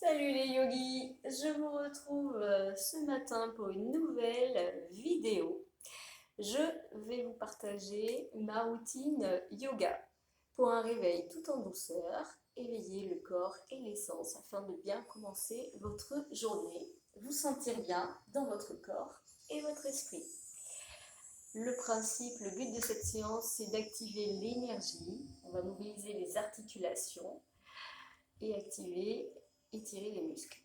Salut les yogis, je vous retrouve ce matin pour une nouvelle vidéo. Je vais vous partager ma routine yoga pour un réveil tout en douceur, éveiller le corps et l'essence afin de bien commencer votre journée, vous sentir bien dans votre corps et votre esprit. Le principe, le but de cette séance, c'est d'activer l'énergie. On va mobiliser les articulations et étirer les muscles.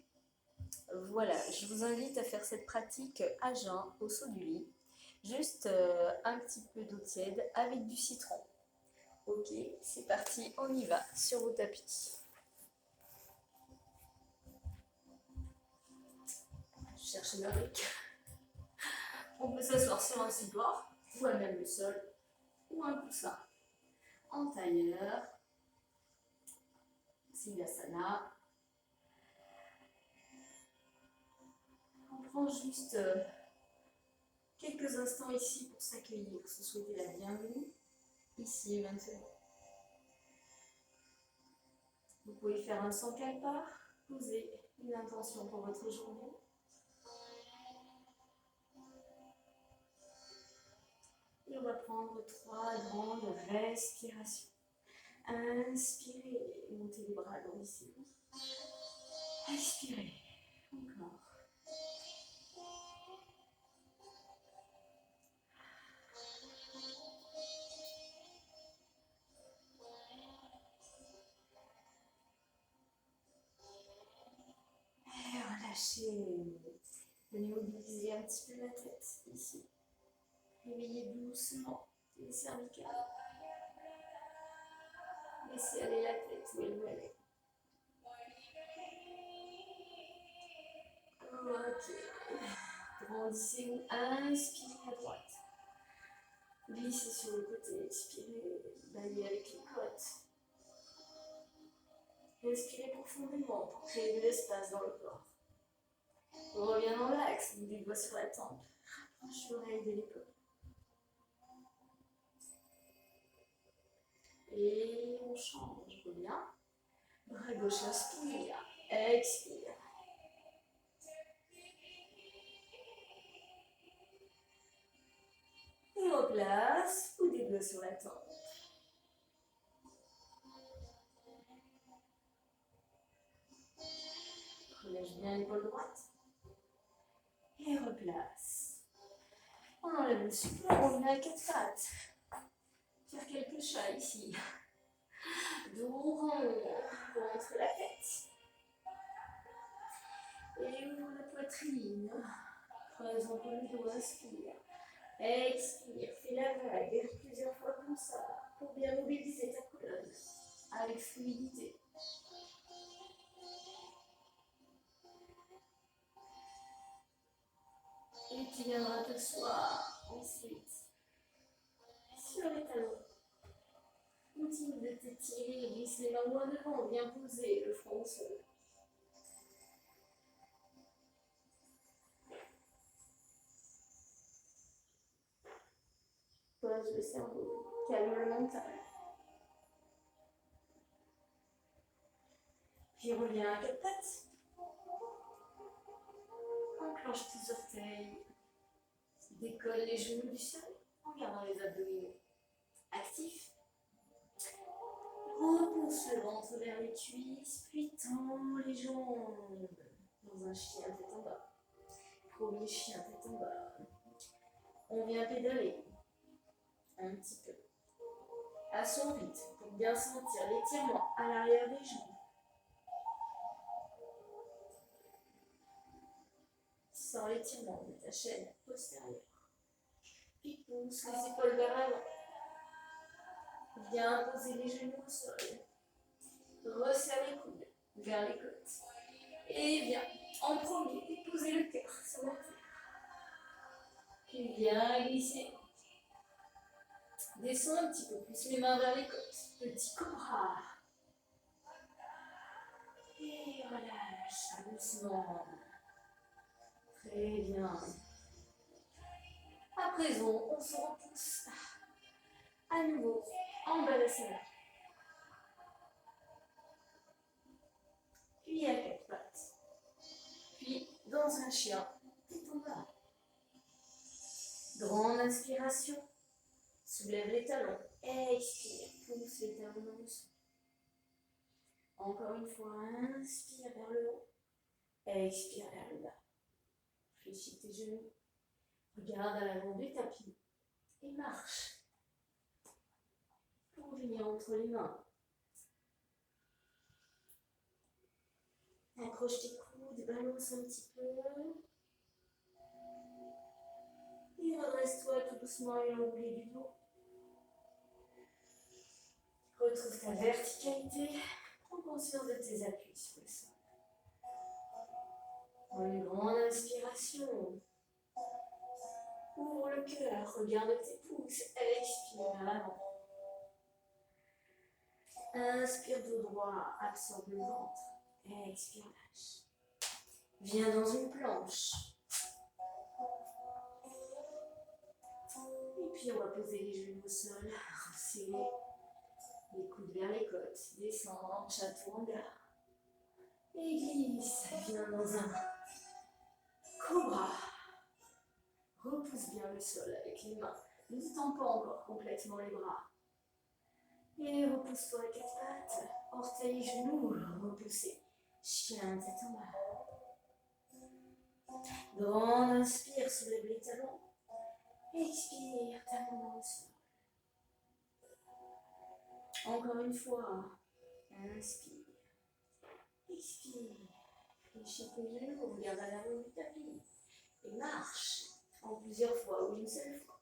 Voilà, je vous invite à faire cette pratique à jeun au saut du lit. Juste un petit peu d'eau tiède avec du citron. Ok, c'est parti, on y va sur vos tapis. Je cherche une brique. On peut s'asseoir sur un support, ou à même le sol, ou un coussin. En tailleur, Siddhasana. On prend juste quelques instants ici pour s'accueillir, se souhaiter la bienvenue, ici et maintenant. Vous pouvez faire un sankalpa, poser une intention pour votre journée. Et on va prendre 3 grandes respirations. Inspirez, montez les bras, agrandissez-vous. Expirez, encore. Et relâchez. Venez mobiliser un petit peu la tête, ici. Réveillez doucement les cervicales. Laissez aller la tête où elle veut aller. Ok. Grandissez-vous. Inspirez à droite. Glissez sur le côté. Expirez. Baillez avec les côtes. Respirez profondément pour créer de l'espace dans le corps. On revient dans l'axe, des doigts sur la tempe. Rapproche l'oreille de l'épaule. Et on change, revient. Bras gauche, inspire. Expire. Et replace, ou des doigts sur la tempe. Relâche bien l'épaule droite. Et replace. On enlève le support, on revient à 4 pattes. Faire quelques chats ici. Dos rond, rentre la tête. Et ouvre la poitrine. Creuse un peu le dos, inspire. Expire, fais la vague plusieurs fois comme ça pour bien mobiliser ta colonne avec fluidité. Et tu viendras t'asseoir ensuite sur les talons. Continue de t'étirer, glisse les mains loin devant, bien poser le front au sol. Pose le cerveau, calme le mental. Puis reviens à 4 pattes. Enclenche tes orteils. Décolle les genoux du sol en gardant les abdominaux actifs. Repousse le ventre vers les cuisses, puis tends les jambes dans un chien tête en bas. Premier chien tête en bas. On vient pédaler un petit peu à son rythme pour bien sentir l'étirement à l'arrière des jambes. Sens l'étirement de ta chaîne postérieure. Puis pousse les épaules vers l'avant. Viens poser les genoux au sol. Resserre les coudes vers les côtes. Et viens, en premier, déposer le cœur sur la terre. Puis viens glisser. Descends un petit peu plus les mains vers les côtes. Petit cobra. Et relâche doucement. Très bien. À présent, on se repousse à nouveau en balasana. Puis à 4 pattes. dans un chien, tête en bas. Grande inspiration, soulève les talons, expire, pousse les talons dans le sol. Encore une fois, inspire vers le haut, expire vers le bas. Fléchis tes genoux, regarde à l'avant du tapis et marche pour venir entre les mains. Accroche tes coudes, balance un petit peu. Et redresse-toi tout doucement et l'onglet du dos. Retrouve ta verticalité. Prends conscience de tes appuis sur le sol. Prends une grande inspiration. Ouvre le cœur, regarde tes pouces, expire vers l'avant. Inspire tout droit, absorbe le ventre. Expire, lâche. Viens dans une planche. Et puis on va poser les genoux au sol, resserrer les coudes vers les côtes, descendre, chaturanga. Et glisse, viens dans un cobra. Repousse bien le sol avec les mains. Ne détends pas encore complètement les bras. Et repousse-toi à quatre pattes. Orteils, genoux, repoussez. Chien, tête en bas. Grande inspire, soulève les talons. Expire, talons dans le sol. Encore une fois. Inspire. Expire. Fléchis tes genoux, regarde à l'avant du tapis. Et marche en plusieurs fois ou une seule fois.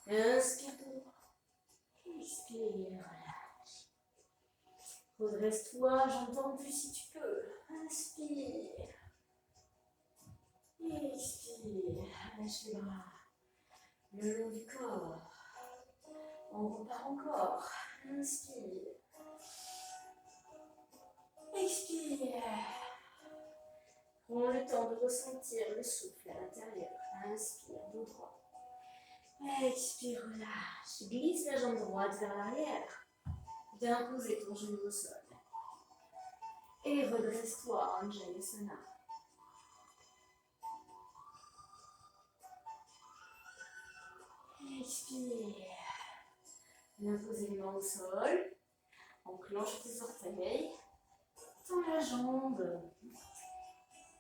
Inspire tout droit. Expire, relâche. Redresse-toi, j'entends plus si tu peux. Inspire. Expire. Lâche les bras. Le long du corps. On repart encore. Inspire. Expire. Prends le temps de ressentir le souffle à l'intérieur. Inspire, dos droit. Expire, relâche. Glisse la jambe droite vers l'arrière. Viens poser ton genou au sol. Et redresse-toi en Jayasana. Expire. Viens poser les mains au sol. Enclenche tes orteils. Tends la jambe.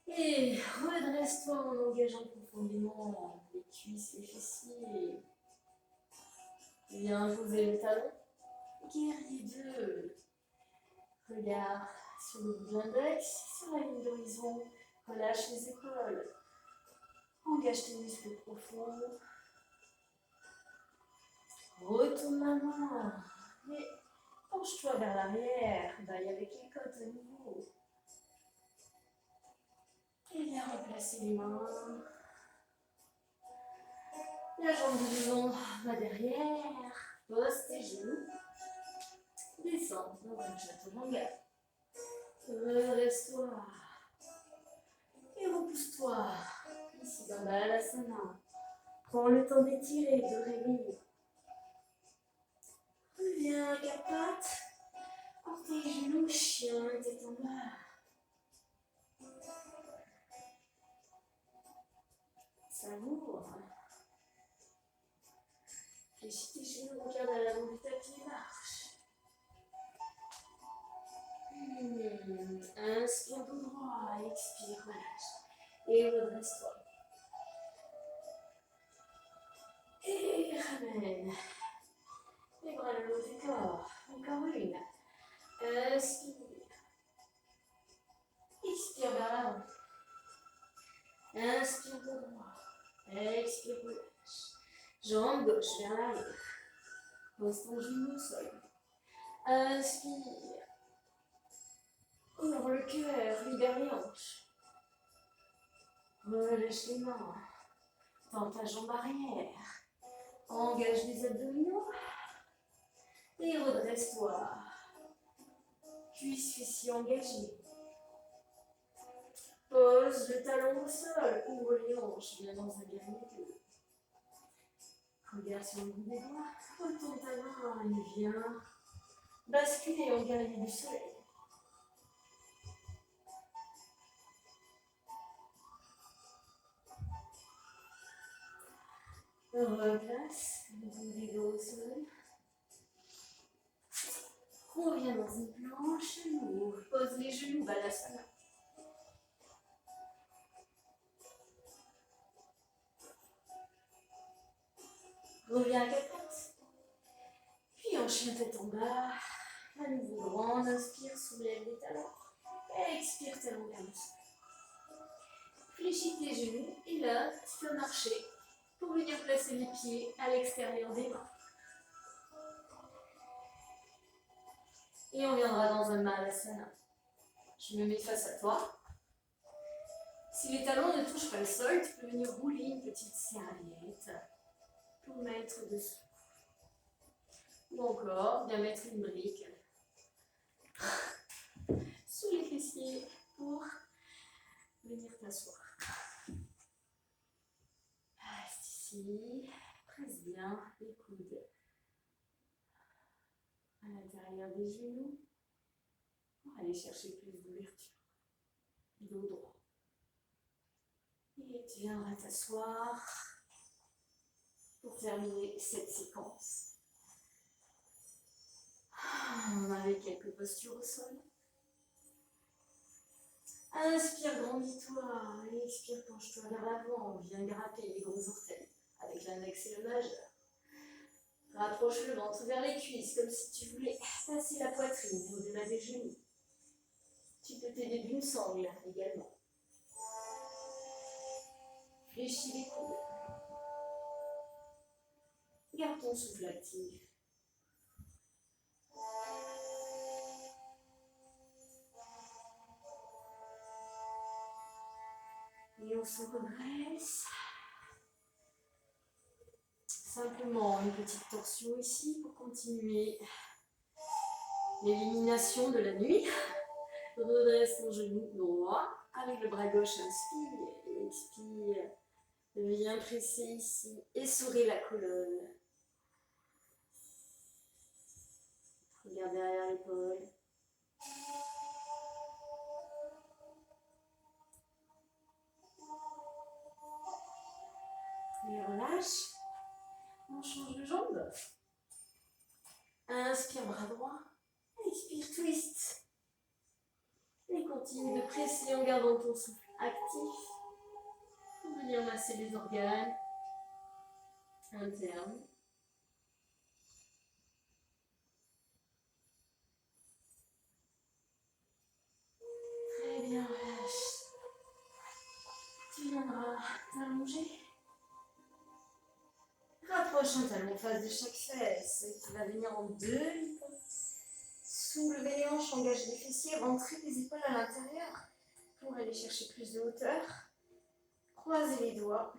Et redresse-toi en engageant profondément les cuisses, les fessiers. Viens poser le talon. Guerrier 2. Regarde sur le bout de l'index, sur la ligne d'horizon. Relâche les épaules. Engage tes muscles profonds. Retourne la main. Et penche-toi vers l'arrière. Baille avec les côtes à nouveau. Et viens replacer les mains. La jambe de devant va derrière. Pose tes genoux. Descends dans un chaturanga. Redresse-toi. Et repousse-toi. Ici dans Balasana. Prends le temps d'étirer, de réveiller. Reviens à quatre pattes. Orteils, genoux, chien, tête en bas. Savoure. Fléchis tes genoux, regarde à l'avant du tapis et marche. Inspire tout droit, expire, relâche. Et redresse-toi. Et ramène. Les bras le long du corps. Encore une. Inspire. Expire vers l'avant. Inspire tout droit. Expire, relâche. Jambe gauche vers l'arrière. Pose ton genou au sol. Inspire. Ouvre le cœur, libère les hanches. Relâche les mains. Tends ta jambe arrière. Engage les abdominaux. Et redresse-toi. Cuisses, fessiers engagés. Pose le talon au sol. Ouvre les hanches. Viens dans un guerrier 2. Regarde sur le bout des doigts. Retourne ta main et viens basculer en guerrier du soleil. Replace le dos des dos au sol. Reviens dans une planche, ouvre, pose les genoux, balasana. Reviens à quatre pattes. Puis en chien tête en bas. À nouveau grande, inspire, soulève les talons. Expire, talons vers le sol. Fléchis tes genoux et là, tu peux marcher pour venir placer les pieds à l'extérieur des mains. Et on viendra dans un Malasana. Je me mets face à toi. Si les talons ne touchent pas le sol, tu peux venir rouler une petite serviette pour mettre dessous. Ou encore, bien mettre une brique sous les fessiers pour venir t'asseoir. Reste ici, presse bien les coudes à l'intérieur des genoux pour aller chercher plus d'ouverture. Dos droit. Et tu viendras t'asseoir pour terminer cette séquence. On avait quelques postures au sol. Inspire, grandis-toi. Expire, penche-toi vers l'avant. Viens grapper les gros orteils avec l'index et le majeur. Rapproche le ventre vers les cuisses comme si tu voulais passer la poitrine au-delà des genoux. Tu peux t'aider d'une sangle également. Fléchis les coudes. Garde ton souffle actif. Et on se redresse. Simplement une petite torsion ici pour continuer l'élimination de la nuit. Redresse ton genou droit avec le bras gauche, inspire, expire. Viens presser ici, essorer la colonne. Regarde derrière l'épaule. Et relâche. On change de jambe. Inspire, bras droit. Expire, twist. Et continue de presser en gardant ton souffle actif. Pour venir masser les organes internes. Très bien, relâche. Tu viendras t'allonger. Rapproche un talon en face de chaque fesse. Tu vas venir en deux. Soulevez les hanches, engagez les fessiers, rentrez les épaules à l'intérieur pour aller chercher plus de hauteur. Croisez les doigts.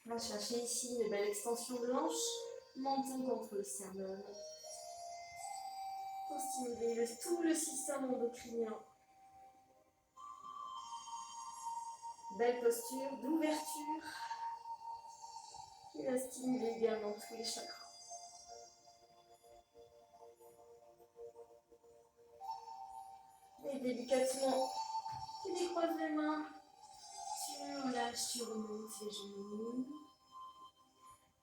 On va chercher ici une belle extension de hanche, menton contre le sternum. Pour stimuler tout le système endocrinien. Belle posture d'ouverture qui va stimuler également tous les chakras. Et délicatement, tu décroises les mains, tu relâches, tu remontes les genoux.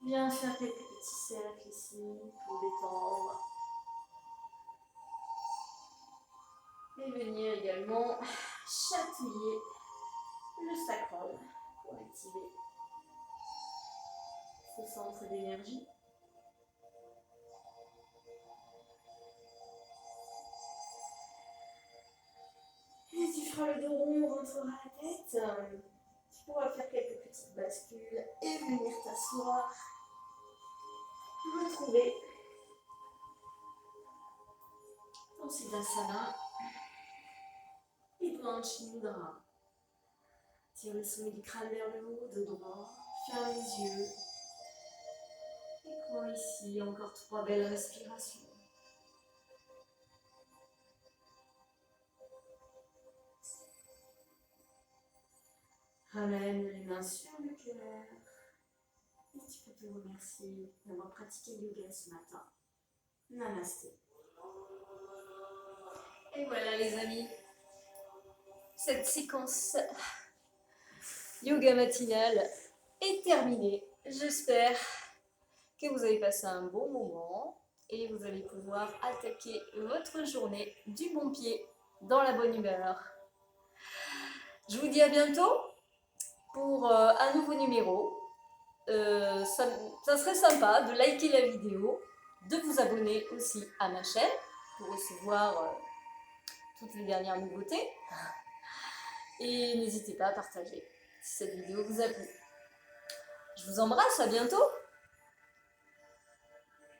Viens faire quelques petits cercles ici pour détendre. Et venir également chatouiller le sacrum pour activer ce centre d'énergie. Et tu feras le dos rond, rentrera la tête. Tu pourras faire quelques petites bascules et venir t'asseoir. Retrouver ton Siddhasana et Planche Mudra. Tire le sommet du crâne vers le haut, dos droit. Ferme les yeux. Et prends ici encore 3 belles respirations. Ramène les mains sur le cœur. Et tu peux te remercier d'avoir pratiqué le yoga ce matin. Namasté. Et voilà les amis, cette séquence yoga matinal est terminé. J'espère que vous avez passé un bon moment et vous allez pouvoir attaquer votre journée du bon pied, dans la bonne humeur. Je vous dis à bientôt pour un nouveau numéro. Ça serait sympa de liker la vidéo, de vous abonner aussi à ma chaîne pour recevoir toutes les dernières nouveautés. Et n'hésitez pas à partager si cette vidéo vous a plu. Je vous embrasse, à bientôt!